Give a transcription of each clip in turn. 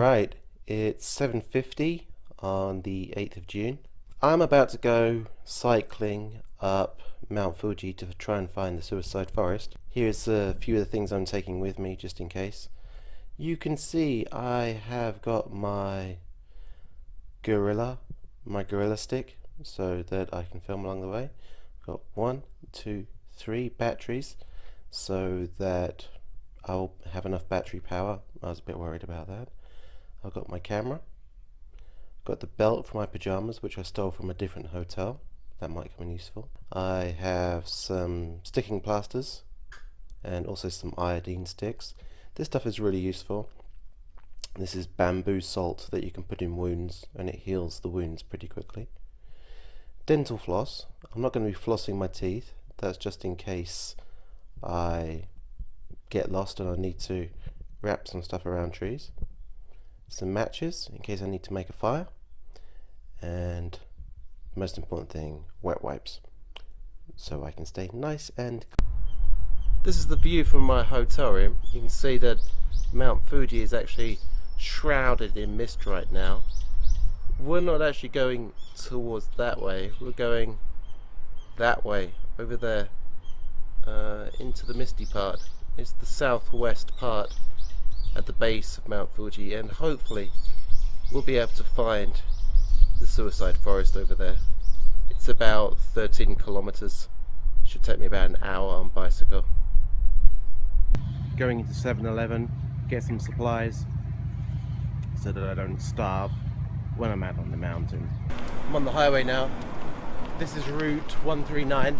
Alright, it's 7:50 on the 8th of June. I'm about to go cycling up Mount Fuji to try and find the suicide forest. Here's a few of the things I'm taking with me just in case. You can see I have got my gorilla stick so that I can film along the way. I've got 1, 2, 3 batteries so that I'll have enough battery power. I was a bit worried about that. I've got my camera, got the belt for my pajamas which I stole from a different hotel. That might come in useful. I have some sticking plasters and also some iodine sticks. This stuff is really useful. This is bamboo salt that you can put in wounds and it heals the wounds pretty quickly. Dental floss. I'm not going to be flossing my teeth. That's just in case I get lost and I need to wrap some stuff around trees. Some matches in case I need to make a fire, and most important thing, wet wipes so I can stay nice and clean. This is the view from my hotel room. You can see that Mount Fuji is actually shrouded in mist right now. We're not actually going towards that way, we're going that way, over there, into the misty part. It's the southwest part at the base of Mount Fuji, and hopefully we'll be able to find the suicide forest over there. It's about 13 kilometers. Should take me about an hour on bicycle. Going into 7-Eleven, get some supplies so that I don't starve when I'm out on the mountain. I'm on the highway now. This is route 139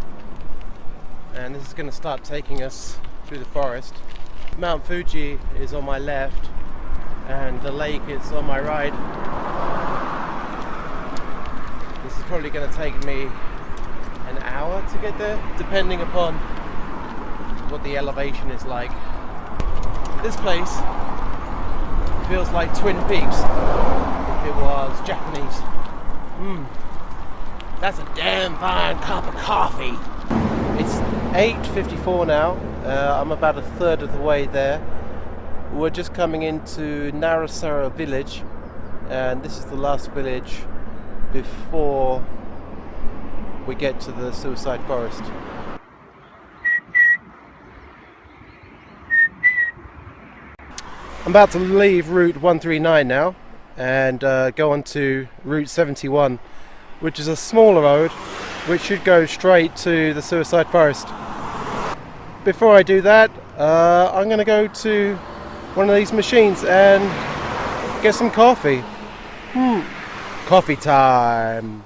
and this is going to start taking us through the forest. Mount Fuji is on my left and the lake is on my right. This is probably going to take me an hour to get there, depending upon what the elevation is like. This place feels like Twin Peaks if it was Japanese. That's a damn fine cup of coffee. It's 8:54 now. I'm about a third of the way there. We're just coming into Narasara village, and this is the last village before we get to the suicide forest. I'm about to leave route 139 now and go on to route 71, which is a smaller road which should go straight to the suicide forest. Before I do that, I'm going to go to one of these machines and get some coffee. Coffee time!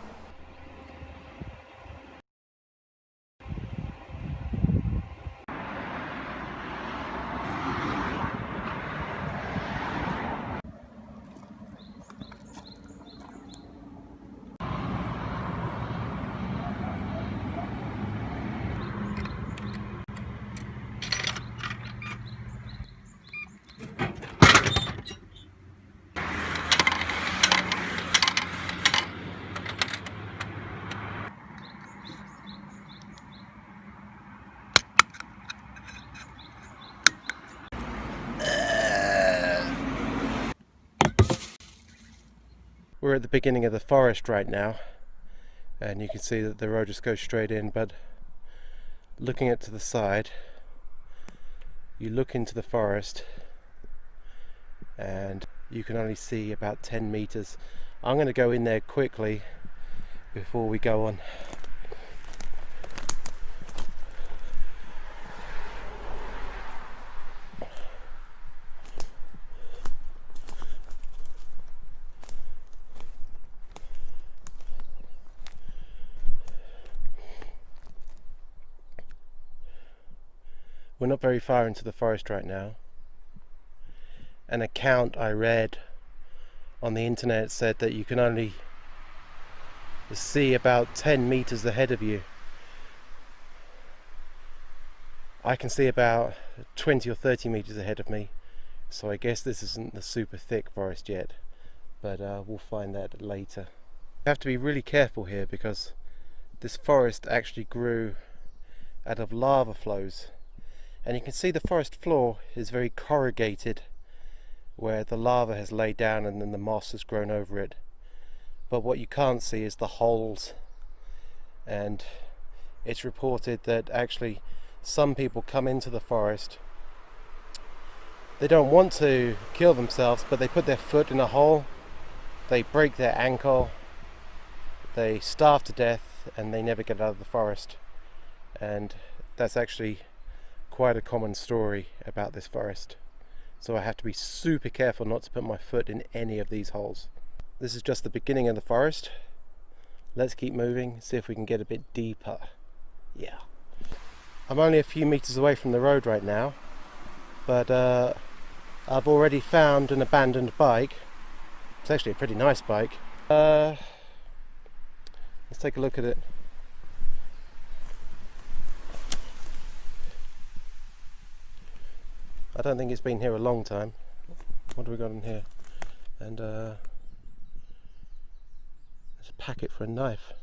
We're at the beginning of the forest right now, and you can see that the road just goes straight in, but looking at to the side, you look into the forest and you can only see about 10 meters. I'm going to go in there quickly before we go on. We're not very far into the forest right now. An account I read on the internet said that you can only see about 10 meters ahead of you. I can see about 20 or 30 meters ahead of me, so I guess this isn't the super thick forest yet, but we'll find that later. You have to be really careful here because this forest actually grew out of lava flows. And you can see the forest floor is very corrugated where the lava has laid down and then the moss has grown over it. But what you can't see is the holes, and it's reported that actually some people come into the forest, they don't want to kill themselves, but they put their foot in a hole, they break their ankle, they starve to death, and they never get out of the forest. And that's actually quite a common story about this forest. So I have to be super careful not to put my foot in any of these holes. This is just the beginning of the forest. Let's keep moving, see if we can get a bit deeper. Yeah. I'm only a few meters away from the road right now, but I've already found an abandoned bike. It's actually a pretty nice bike. Let's take a look at it. I don't think it's been here a long time. What do we got in here? And there's a packet for a knife.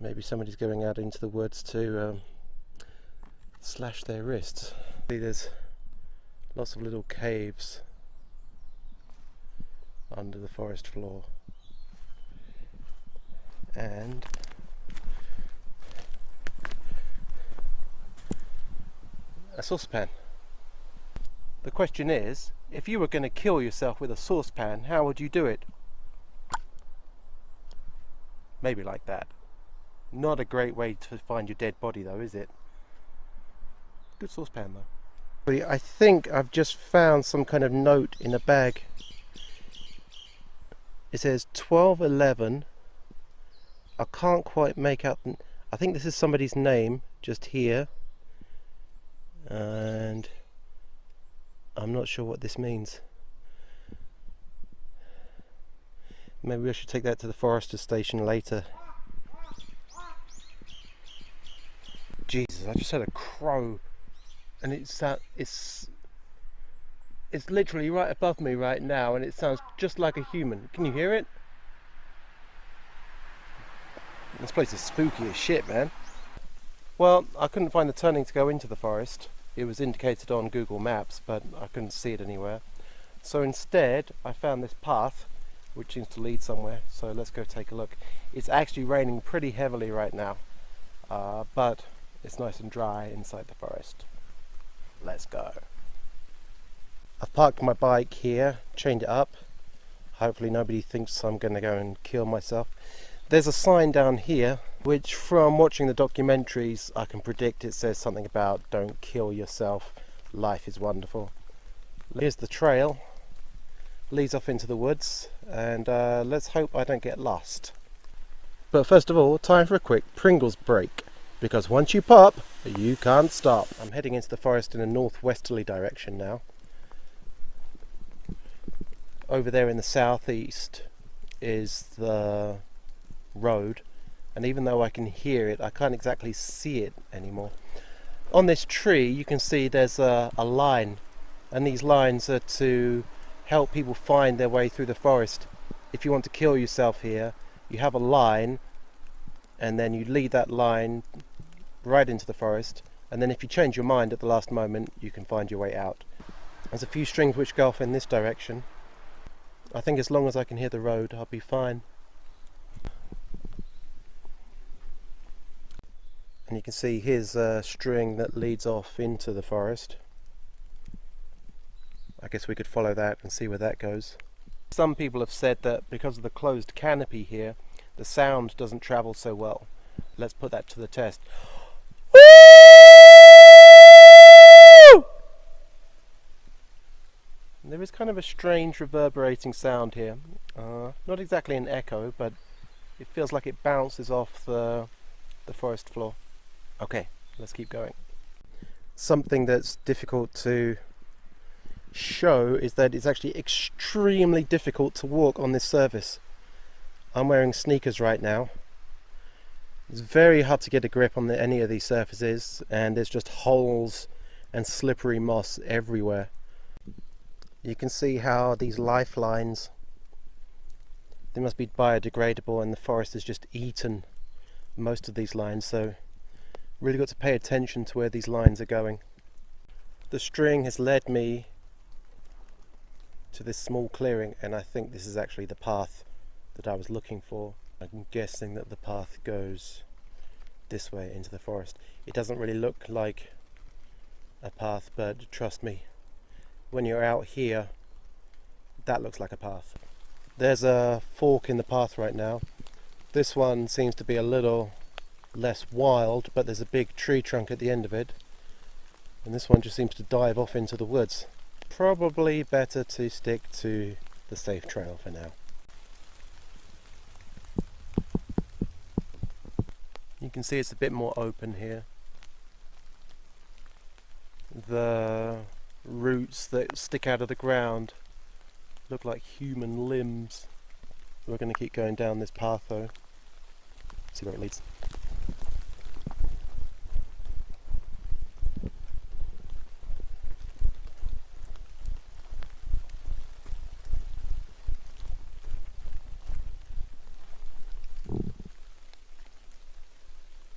Maybe somebody's going out into the woods to slash their wrists. See, there's lots of little caves under the forest floor. And a saucepan. The question is, if you were going to kill yourself with a saucepan, how would you do it? Maybe like that. Not a great way to find your dead body though, is it? Good saucepan though. I think I've just found some kind of note in a bag. It says 1211. I can't quite make out. I think this is somebody's name just here. And I'm not sure what this means. Maybe I should take that to the forester station later. Jesus, I just had a crow, and it's literally right above me right now, and it sounds just like a human. Can you hear it? This place is spooky as shit, man. Well, I couldn't find the turning to go into the forest. It was indicated on Google Maps, but I couldn't see it anywhere. So instead, I found this path, which seems to lead somewhere. So let's go take a look. It's actually raining pretty heavily right now, but it's nice and dry inside the forest. Let's go. I've parked my bike here, chained it up. Hopefully nobody thinks I'm going to go and kill myself. There's a sign down here, which from watching the documentaries, I can predict it says something about don't kill yourself, life is wonderful. Here's the trail, leads off into the woods, and let's hope I don't get lost. But first of all, time for a quick Pringles break, because once you pop, you can't stop. I'm heading into the forest in a northwesterly direction now. Over there in the southeast is the road, and even though I can hear it, I can't exactly see it anymore. On this tree you can see there's a line, and these lines are to help people find their way through the forest. If you want to kill yourself here, you have a line, and then you lead that line right into the forest, and then if you change your mind at the last moment, you can find your way out. There's a few strings which go off in this direction. I think as long as I can hear the road, I'll be fine. And you can see here's a string that leads off into the forest. I guess we could follow that and see where that goes. Some people have said that because of the closed canopy here, the sound doesn't travel so well. Let's put that to the test. There is kind of a strange reverberating sound here. Not exactly an echo, but it feels like it bounces off the forest floor. Okay, let's keep going. Something that's difficult to show is that it's actually extremely difficult to walk on this surface. I'm wearing sneakers right now. It's very hard to get a grip on any of these surfaces, and there's just holes and slippery moss everywhere. You can see how these lifelines, they must be biodegradable, and the forest has just eaten most of these lines, so really got to pay attention to where these lines are going. The string has led me to this small clearing, and I think this is actually the path that I was looking for. I'm guessing that the path goes this way into the forest. It doesn't really look like a path, but trust me, when you're out here, that looks like a path. There's a fork in the path right now. This one seems to be a little less wild, but there's a big tree trunk at the end of it, and this one just seems to dive off into the woods. Probably better to stick to the safe trail for now. You can see it's a bit more open here. The roots that stick out of the ground look like human limbs. We're going to keep going down this path though, see where it leads.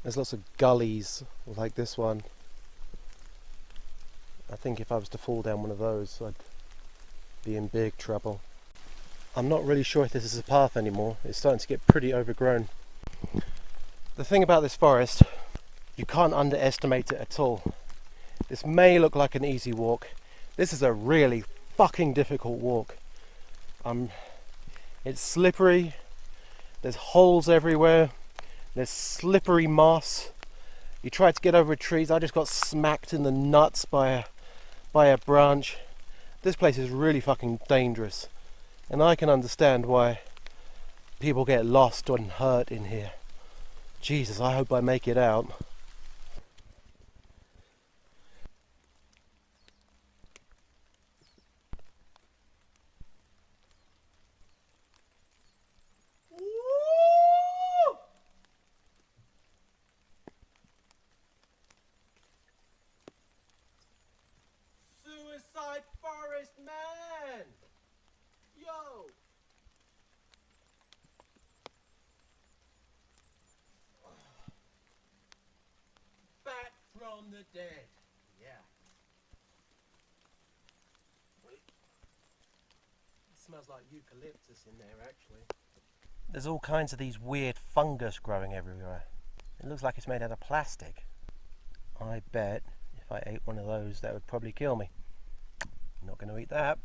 There's lots of gullies like this one. I think if I was to fall down one of those, I'd be in big trouble. I'm not really sure if this is a path anymore. It's starting to get pretty overgrown. The thing about this forest, you can't underestimate it at all. This may look like an easy walk. This is a really fucking difficult walk. It's slippery. There's holes everywhere. There's slippery moss. You try to get over trees. I just got smacked in the nuts by a branch. This place is really fucking dangerous, and I can understand why people get lost and hurt in here. Jesus, I hope I make it out. Suicide forest, man! Yo! Back from the dead. Yeah. It smells like eucalyptus in there, actually. There's all kinds of these weird fungus growing everywhere. It looks like it's made out of plastic. I bet if I ate one of those, that would probably kill me. I'm not going to eat that.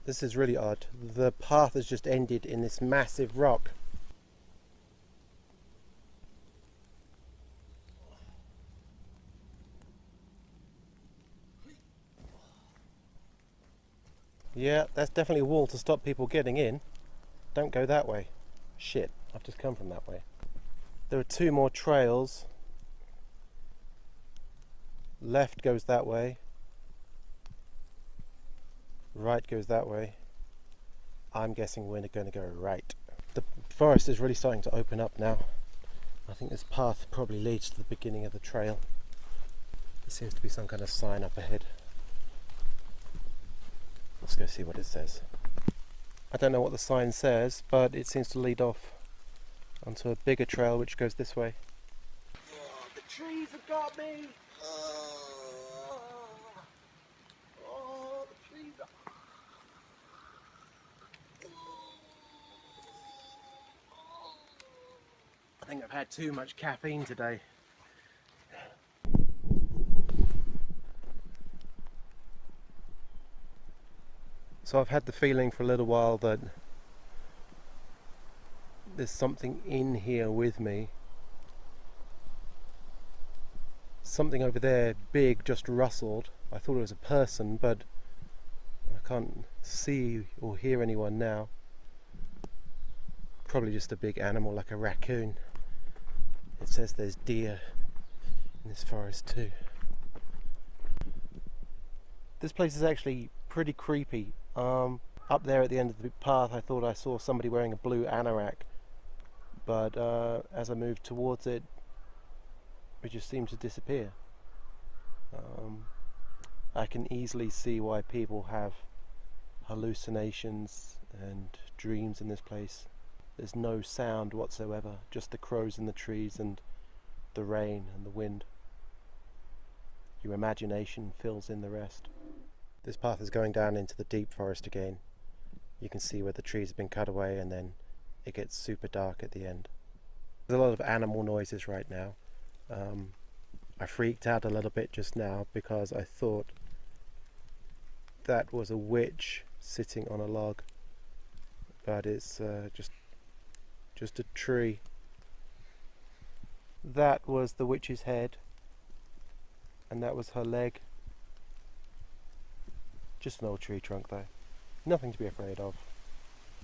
This is really odd. The path has just ended in this massive rock. Yeah, that's definitely a wall to stop people getting in. Don't go that way. Shit, I've just come from that way. There are two more trails. Left goes that way. Right goes that way. I'm guessing we're going to go right. The forest is really starting to open up now. I think this path probably leads to the beginning of the trail. There seems to be some kind of sign up ahead. Let's go see what it says. I don't know what the sign says, but it seems to lead off onto a bigger trail which goes this way. Oh, the trees have got me! Oh, the trees are... I think I've had too much caffeine today. So I've had the feeling for a little while that there's something in here with me. Something over there big just rustled. I thought it was a person, but I can't see or hear anyone now. Probably just a big animal like a raccoon. It says there's deer in this forest too. This place is actually pretty creepy. Up there at the end of the path I thought I saw somebody wearing a blue anorak, but as I moved towards it, it just seemed to disappear. I can easily see why people have hallucinations and dreams in this place. There's no sound whatsoever, just the crows in the trees and the rain and the wind. Your imagination fills in the rest. This path is going down into the deep forest again. You can see where the trees have been cut away and then it gets super dark at the end. There's a lot of animal noises right now. I freaked out a little bit just now because I thought that was a witch sitting on a log, but it's just a tree. That was the witch's head, and that was her leg. Just an old tree trunk though. Nothing to be afraid of.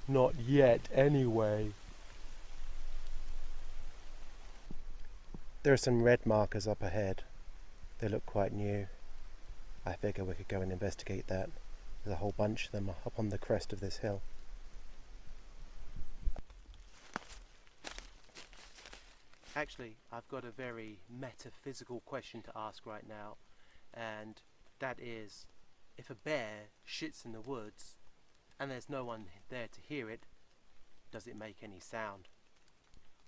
Not yet, anyway. There are some red markers up ahead. They look quite new. I figure we could go and investigate that. There's a whole bunch of them up on the crest of this hill. Actually, I've got a very metaphysical question to ask right now, and that is, if a bear shits in the woods and there's no one there to hear it, does it make any sound?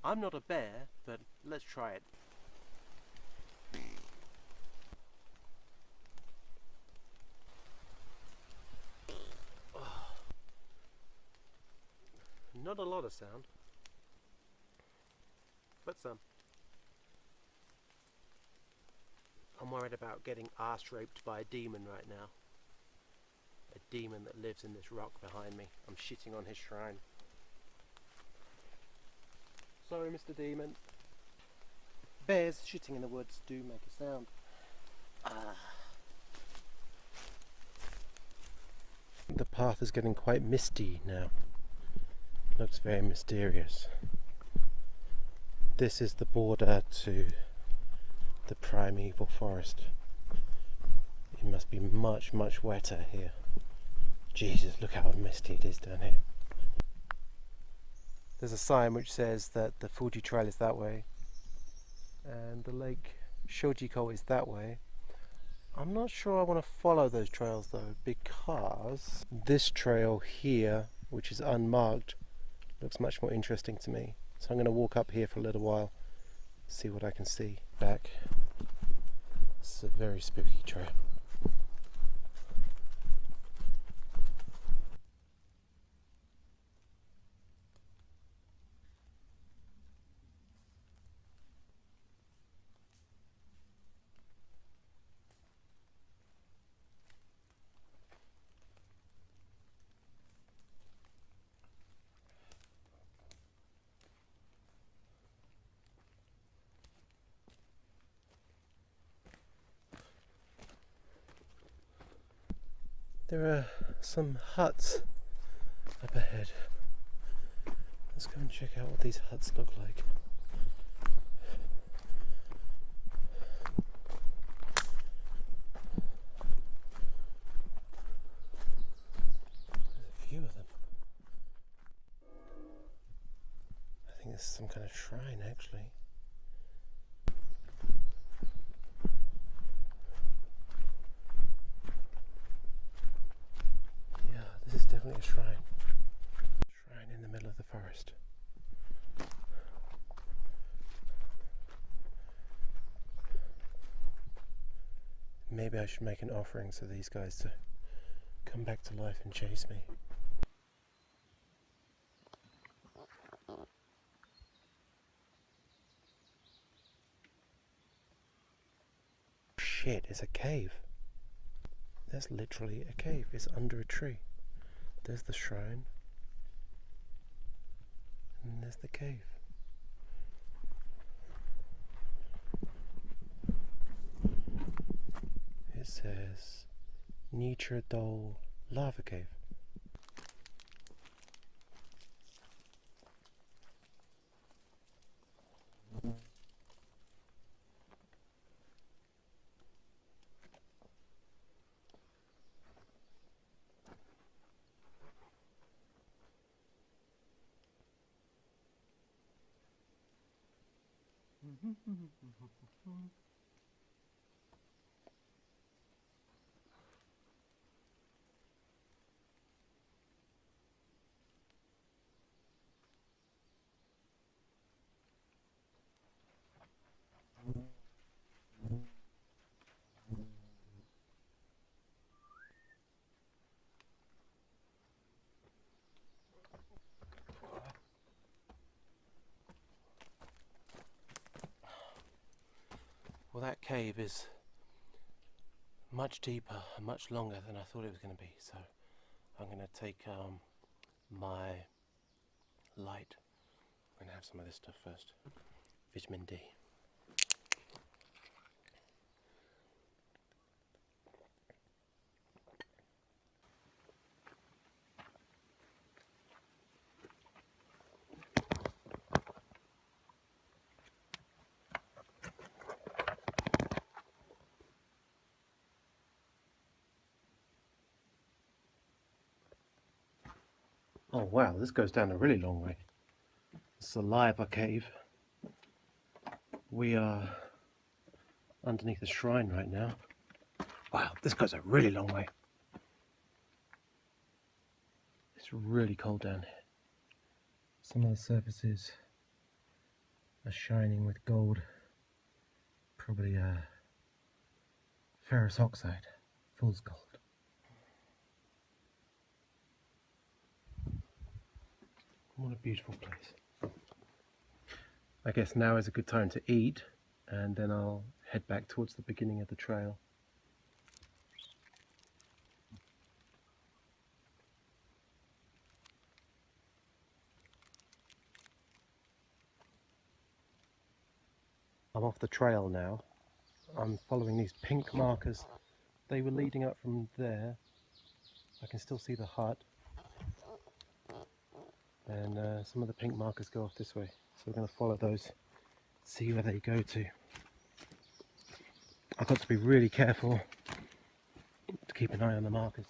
I'm not a bear, but let's try it. Not a lot of sound, but some. I'm worried about getting arse raped by a demon right now. A demon that lives in this rock behind me. I'm shitting on his shrine. Sorry, Mr. Demon. Bears shitting in the woods do make a sound. The path is getting quite misty now. Looks very mysterious. This is the border to the primeval forest. It must be much, much wetter here. Jesus, look how misty it is down here. There's a sign which says that the Fuji trail is that way and the lake Shojiko is that way. I'm not sure I want to follow those trails though, because this trail here, which is unmarked, looks much more interesting to me. So I'm going to walk up here for a little while, see what I can see. Back. It's a very spooky trail. There are some huts up ahead. Let's go and check out what these huts look like. There's a few of them. I think this is some kind of shrine actually. This is definitely a shrine. Shrine in the middle of the forest. Maybe I should make an offering to these guys to come back to life and chase me. Shit, it's a cave. That's literally a cave. It's under a tree. There's the shrine, and there's the cave. It says Nature Dole Lava Cave. cave is much deeper and much longer than I thought it was going to be, so I'm going to take my light. I'm going to have some of this stuff first. Vitamin D. Oh wow, this goes down a really long way. It's a lava cave. We are underneath a shrine right now. Wow, this goes a really long way. It's really cold down here. Some of the surfaces are shining with gold. Probably ferrous oxide, fool's gold. What a beautiful place. I guess now is a good time to eat, and then I'll head back towards the beginning of the trail. I'm off the trail now. I'm following these pink markers. They were leading up from there. I can still see the hut. And some of the pink markers go off this way. So we're going to follow those, see where they go to. I've got to be really careful to keep an eye on the markers.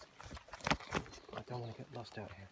I don't want to get lost out here.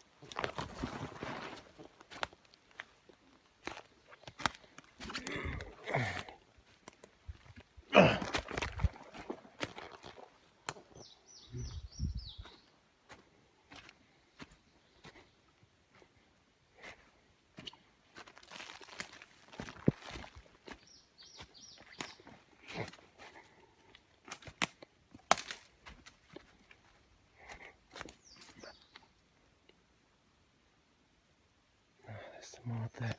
There's some more up there.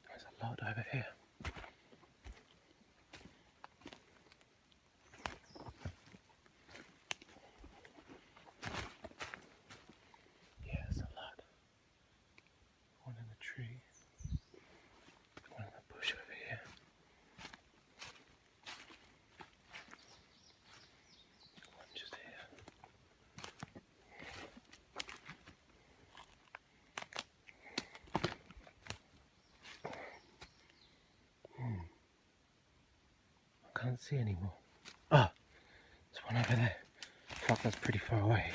There's a lot over here. Yeah, there's a lot. One in the tree. One in the bush over here. One just here. I can't see anymore. Ah, there's one over there. Fuck, that's pretty far away.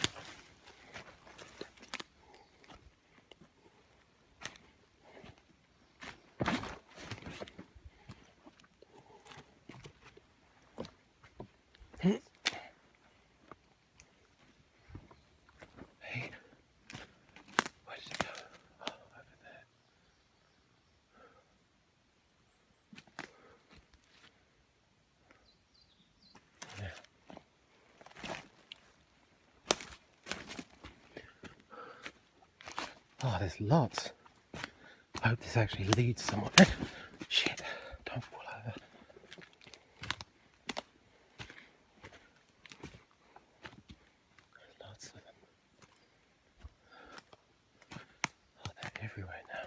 Hey, where did it go? Oh, over there. Oh, there's lots. I hope this actually leads somewhere. Shit, don't fall over. There's lots of them. Oh, they're everywhere now.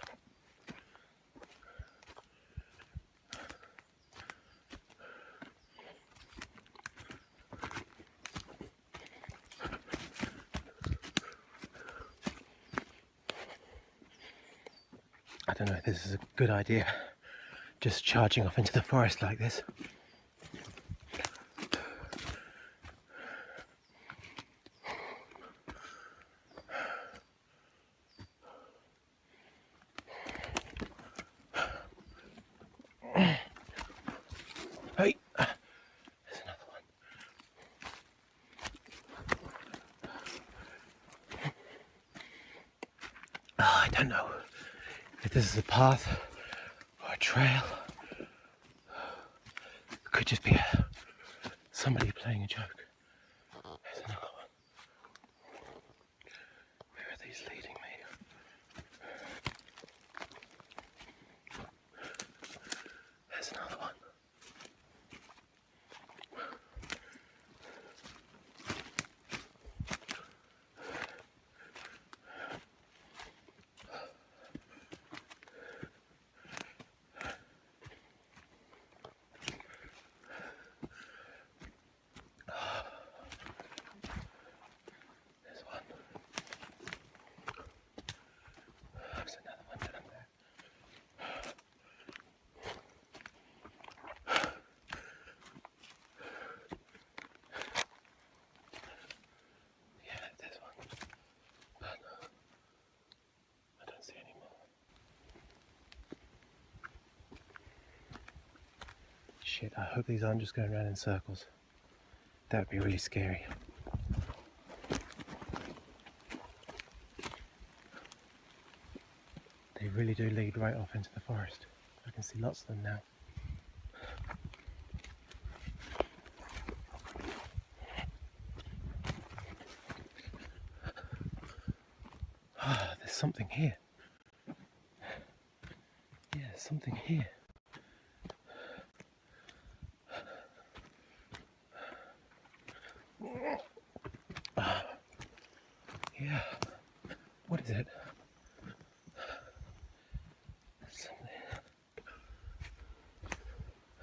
I don't know if this is a good idea, just charging off into the forest like this. Hey, there's another one. Oh, I don't know if this is a path or a trail. It could just be a somebody playing a joke. There's another one. Where are these leading me? There's another one. Shit, I hope these aren't just going around in circles. That would be really scary. They really do lead right off into the forest. I can see lots of them now. Ah, there's something here. Yeah, there's something here. Yeah. What is it? Something.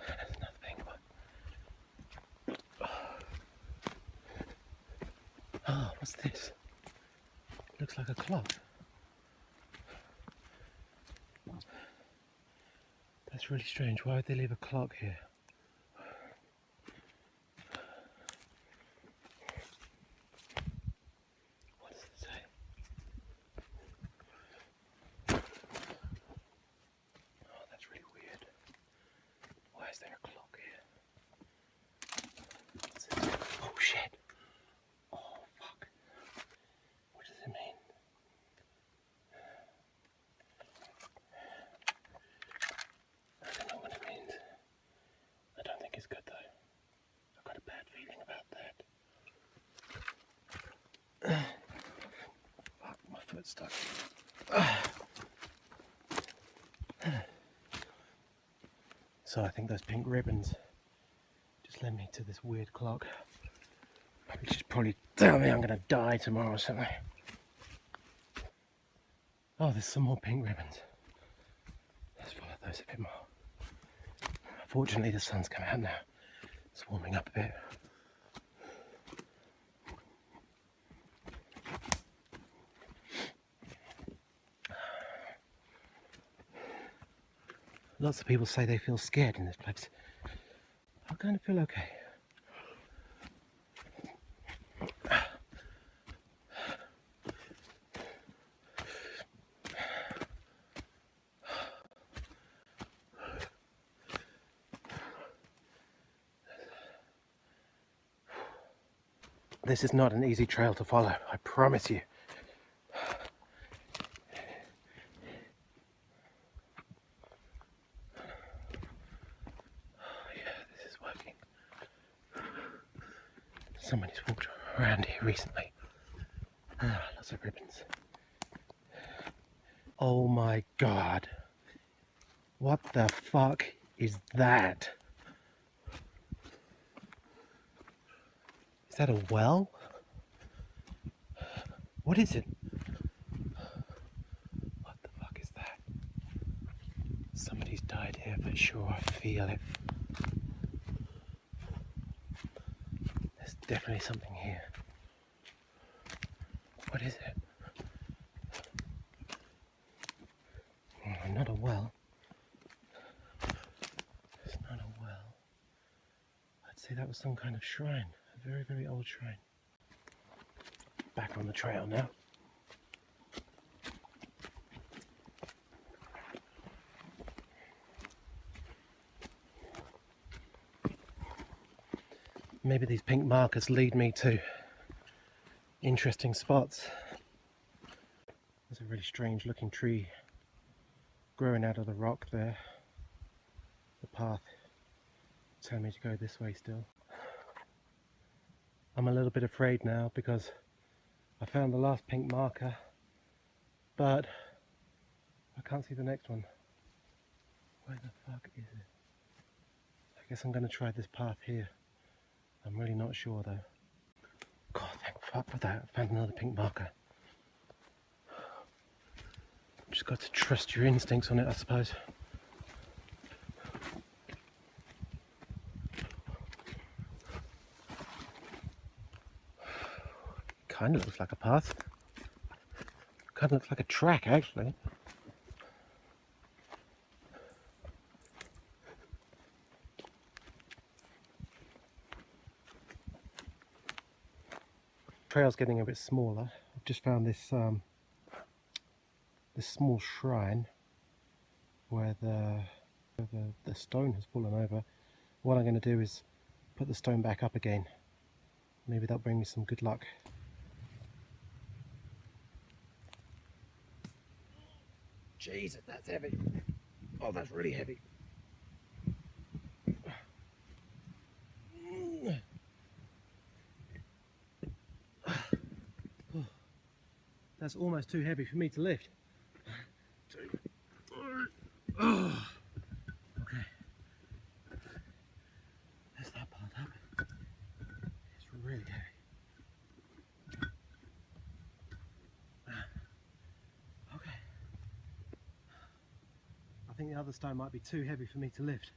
There's nothing. Oh, what's this? Looks like a clock. That's really strange. Why would they leave a clock here? What does it say? Oh, that's really weird. Why is there a clock here? What's this? Oh shit! Oh fuck! What does it mean? I don't know what it means. I don't think it's good though. I've got a bad feeling about that. Fuck, my foot's stuck. So I think those pink ribbons just led me to this weird clock, which is probably tell me I'm gonna die tomorrow or something. Oh, there's some more pink ribbons. Let's follow those a bit more. Fortunately, the sun's come out now. It's warming up a bit. Lots of people say they feel scared in this place. I kind of feel okay. This is not an easy trail to follow, I promise you. Somebody's walked around here recently. Lots of ribbons. Oh my god. What the fuck is that? Is that a well? What is it? What the fuck is that? Somebody's died here for sure, I feel it. There's definitely something here. What is it? Oh, not a well. It's not a well. I'd say that was some kind of shrine. A very, very old shrine. Back on the trail now. Maybe these pink markers lead me to interesting spots. There's a really strange looking tree growing out of the rock there. The path telling me to go this way still. I'm a little bit afraid now because I found the last pink marker, but I can't see the next one. Where the fuck is it? I guess I'm going to try this path here. I'm really not sure though. God, thank fuck for that. I found another pink marker. Just got to trust your instincts on it, I suppose. Kind of looks like a path. Kind of looks like a track, actually. Trail's getting a bit smaller. I've just found this this small shrine where the stone has fallen over. What I'm going to do is put the stone back up again. Maybe that'll bring me some good luck. Jesus, that's heavy. Oh, that's really heavy. That's almost too heavy for me to lift. 2, 3. Oh. Okay. There's that part up. It's really heavy. Okay. I think the other stone might be too heavy for me to lift.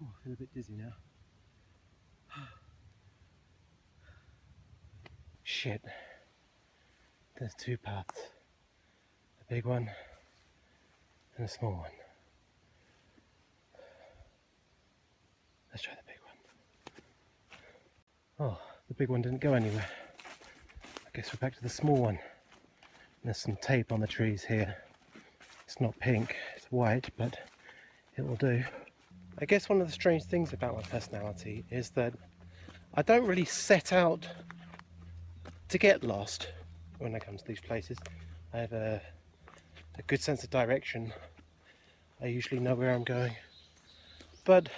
Oh, I feel a bit dizzy now. Shit. There's 2 paths. A big one and a small one. Let's try the big one. Oh, the big one didn't go anywhere. I guess we're back to the small one. There's some tape on the trees here. It's not pink, it's white, but it will do. I guess one of the strange things about my personality is that I don't really set out to get lost when I come to these places. I have a good sense of direction. I usually know where I'm going. But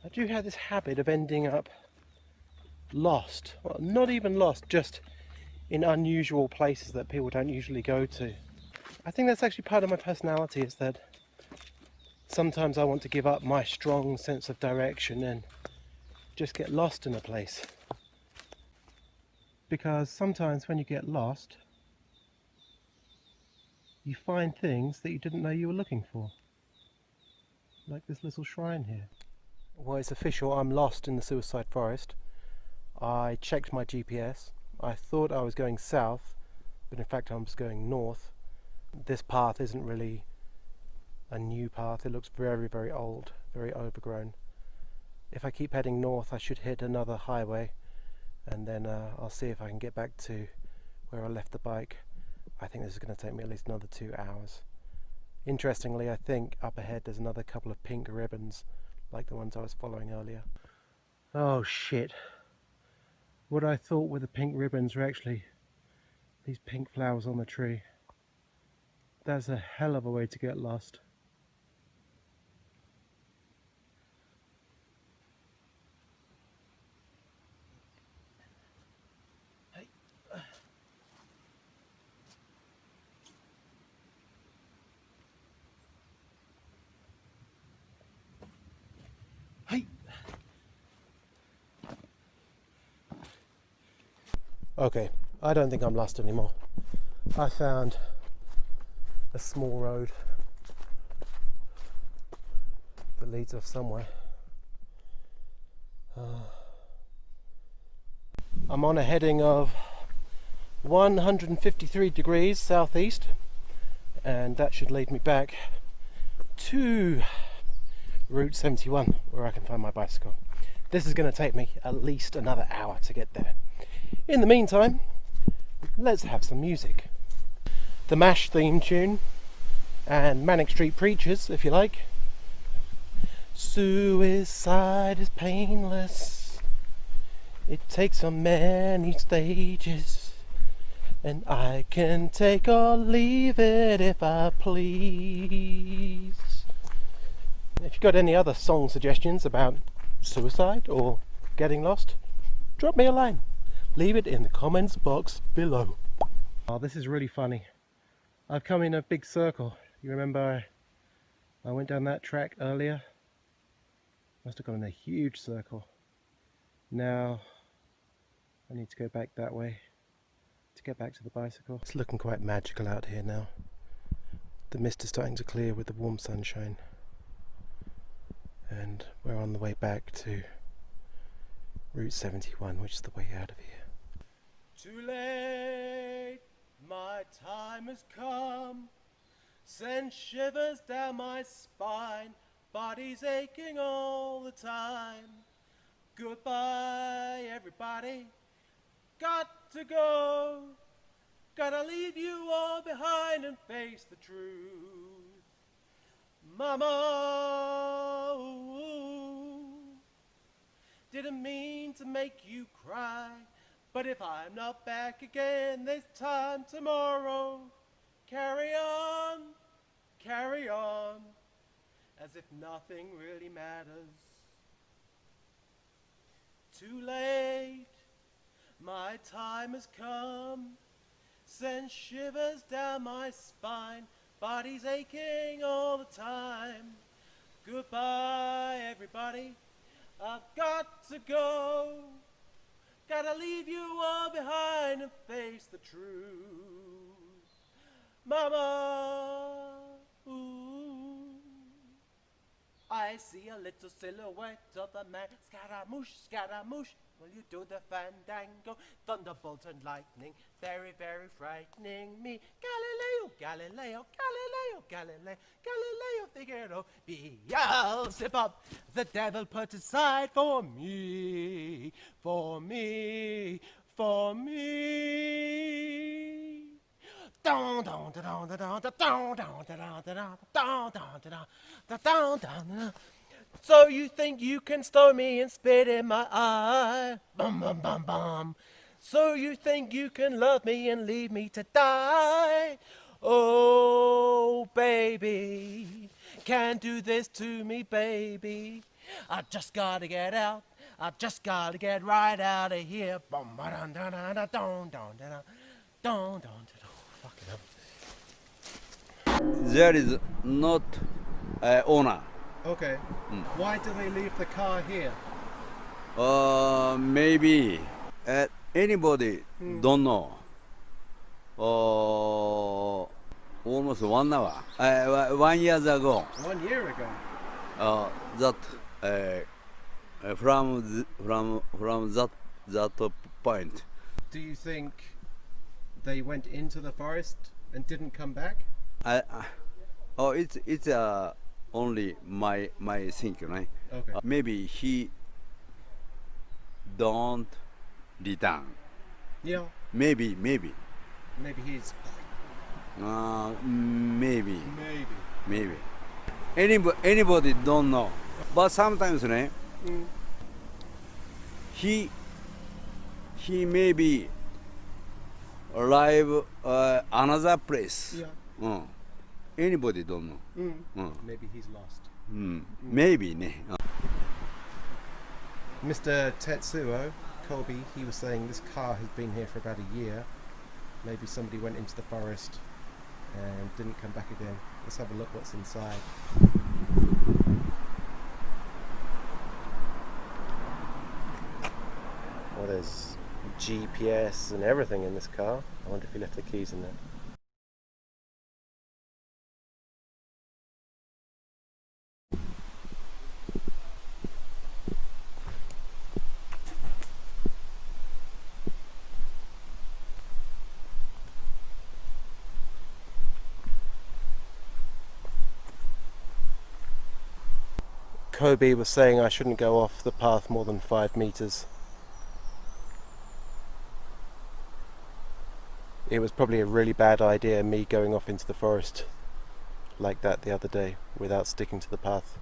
I do have this habit of ending up lost. Well, not even lost, just in unusual places that people don't usually go to. I think that's actually part of my personality, is that sometimes I want to give up my strong sense of direction and just get lost in a place. Because sometimes when you get lost, you find things that you didn't know you were looking for. Like this little shrine here. Well, it's official, I'm lost in the suicide forest. I checked my GPS. I thought I was going south, but in fact I was going north. This path isn't really a new path. It looks very, very old, very overgrown. If I keep heading north, I should hit another highway, and then I'll see if I can get back to where I left the bike. I think this is going to take me at least another 2 hours. Interestingly, I think up ahead there's another couple of pink ribbons like the ones I was following earlier. Oh shit. What I thought were the pink ribbons were actually these pink flowers on the tree. That's a hell of a way to get lost. Hey. Okay, I don't think I'm lost anymore. I found a small road that leads off somewhere. I'm on a heading of 153 degrees southeast, and that should lead me back to Route 71 where I can find my bicycle. This is going to take me at least another hour to get there. In the meantime, let's have some music. The MASH theme tune and Manic Street Preachers, if you like. Suicide is painless. It takes on many stages, and I can take or leave it if I please. If you've got any other song suggestions about suicide or getting lost, drop me a line. Leave it in the comments box below. Oh, this is really funny. I've come in a big circle. You remember I went down that track earlier? Must have gone in a huge circle. Now I need to go back that way to get back to the bicycle. It's looking quite magical out here now. The mist is starting to clear with the warm sunshine. And we're on the way back to Route 71, which is the way out of here. Too late, my time has come. Send shivers down my spine. Body's aching all the time. Goodbye, everybody. Got to go. Gotta leave you all behind and face the truth. Mama, ooh, didn't mean to make you cry, but if I'm not back again this time tomorrow, carry on, as if nothing really matters. Too late, my time has come. Send shivers down my spine. Body's aching all the time. Goodbye, everybody. I've got to go. Gotta leave you all behind and face the truth. Mama, ooh. I see a little silhouette of a man. Scaramouche, Scaramouche. Will you do the fandango? Thunderbolt and lightning, very, very frightening me. Galileo, Galileo, Galileo, Galileo, Galileo Figaro. Beelzebub, the devil put aside for me, for me, for me. Down, down, down, down, down, down, down, down, down, down, down, down. So you think you can stone me and spit in my eye? Bum, bum, bum, bum. So you think you can love me and leave me to die? Oh, baby, can't do this to me, baby. I just gotta get out. I just gotta get right out of here. Bum, ba, dun, dun, dun, dun, dun, dun, dun, dun, dun, dun. Fucking hell. There is not owner. Okay. Why do they leave the car here? Maybe anybody don't know. Almost 1 hour. 1 year ago. 1 year ago. That from that point. Do you think they went into the forest and didn't come back? It's only my thinking, right? Okay. Maybe he don't return. Yeah. Maybe. Maybe he's. Maybe. Anybody don't know. But sometimes, right? He maybe arrive another place. Yeah. Anybody don't know. Maybe he's lost. Maybe. Mr. Tetsuo Kobe, he was saying this car has been here for about a year. Maybe somebody went into the forest and didn't come back again. Let's have a look what's inside. Well, there's GPS and everything in this car. I wonder if he left the keys in there. Kobe was saying I shouldn't go off the path more than 5 meters. It was probably a really bad idea, me going off into the forest like that the other day without sticking to the path.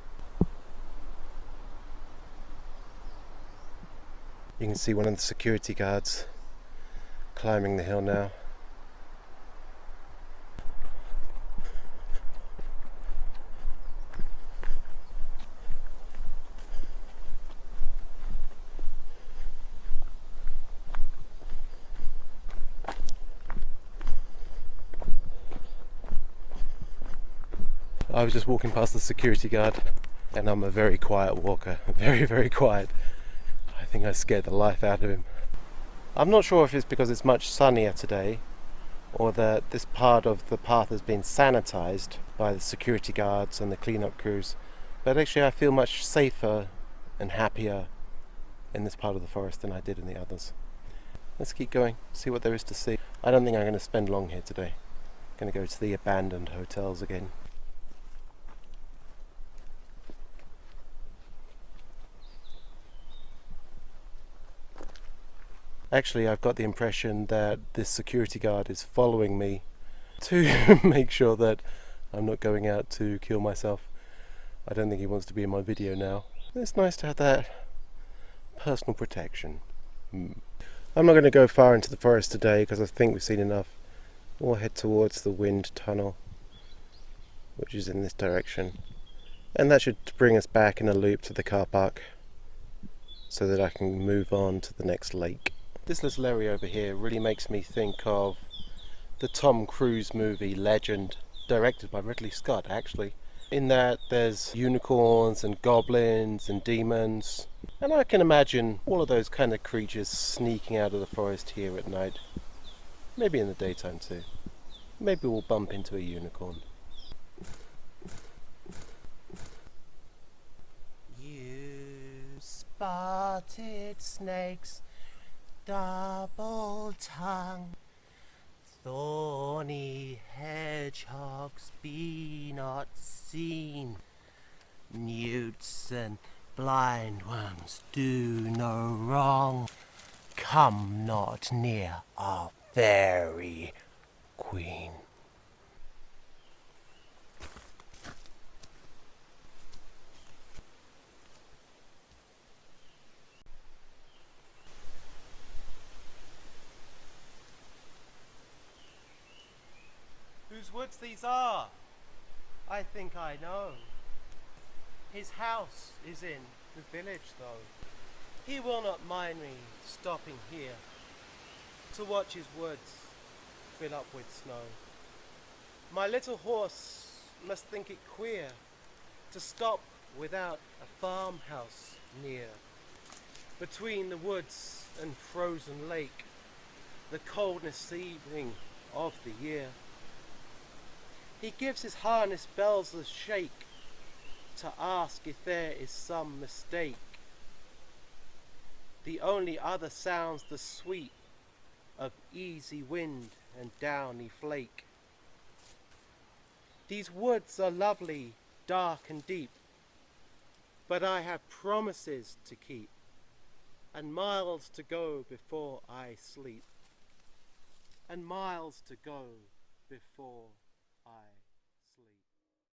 You can see one of the security guards climbing the hill now. I was just walking past the security guard, and I'm a very quiet walker, very, very quiet. I think I scared the life out of him. I'm not sure if it's because it's much sunnier today, or that this part of the path has been sanitized by the security guards and the cleanup crews, but actually I feel much safer and happier in this part of the forest than I did in the others. Let's keep going, see what there is to see. I don't think I'm going to spend long here today. I'm going to go to the abandoned hotels again. Actually, I've got the impression that this security guard is following me to make sure that I'm not going out to kill myself. I don't think he wants to be in my video now. It's nice to have that personal protection. I'm not going to go far into the forest today because I think we've seen enough. We'll head towards the wind tunnel, which is in this direction. And that should bring us back in a loop to the car park so that I can move on to the next lake. This little area over here really makes me think of the Tom Cruise movie Legend, directed by Ridley Scott actually, in that there's unicorns and goblins and demons, and I can imagine all of those kind of creatures sneaking out of the forest here at night, maybe in the daytime too. Maybe we'll bump into a unicorn. You spotted snakes, double tongue, thorny hedgehogs, be not seen. Newts and blind ones do no wrong. Come not near our fairy queen. Whose woods these are? I think I know. His house is in the village though. He will not mind me stopping here to watch his woods fill up with snow. My little horse must think it queer to stop without a farmhouse near. Between the woods and frozen lake, the coldness evening of the year. He gives his harness bells a shake to ask if there is some mistake. The only other sounds the sweep of easy wind and downy flake. These woods are lovely, dark and deep, but I have promises to keep, and miles to go before I sleep, and miles to go before I